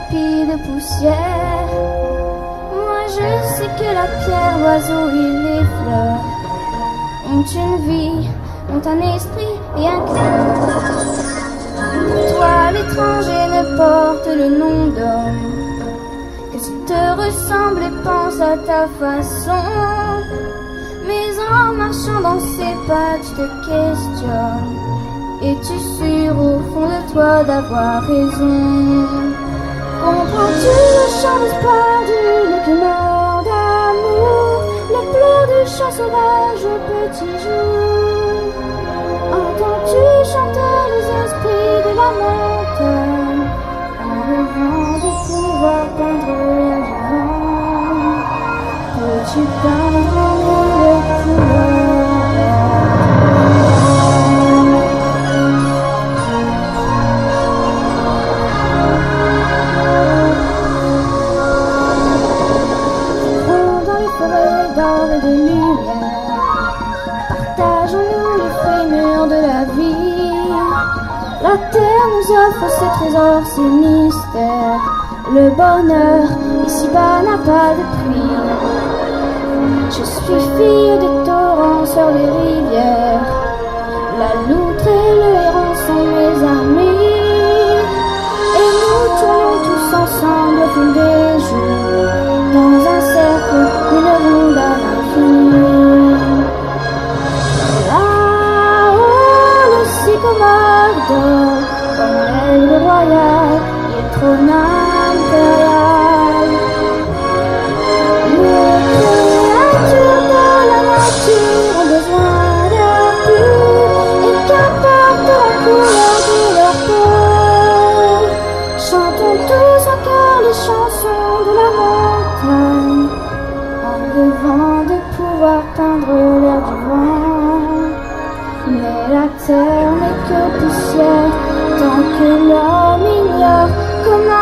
tapis de poussière. Moi je sais que la pierre, l'oiseau et les fleurs ont une vie, ont un esprit et un cœur. Toi l'étranger ne porte le nom d'homme que s'il te ressemble et pense à ta façon. Mais en marchant dans ses pas tu te questionnes. Es-tu sûr au fond de toi d'avoir raison? Comprends-tu le chant d'espoir d'une qui meurt d'amour, les pleurs du chant sauvage au petit jour? Entends-tu chanter les esprits de la montagne en rêvant de pouvoir peindre l'air du vent? Peux-tu peindre les couleurs? De lumière, partageons-nous les frémurs de la vie. La terre nous offre ses trésors, ses mystères. Le bonheur ici-bas n'a pas de prix. Je suis fille des torrents, sœur des rivières. La loutre et le héron sont mes amis. Et nous tournons tous ensemble au fil des jours, dans un cercle, une ronde à l'infini. Là-haut, le sycomore dort, comme l'aigle royal et le trône impérial. Les créatures de la nature ont besoin d'air pur, et qu'importe la couleur de leur peau, chantons tous encore les chansons de la montagne, en rêvant de pouvoir peindre l'air du vent. Mais la terre n'est que poussière, tant que l'homme ignore comment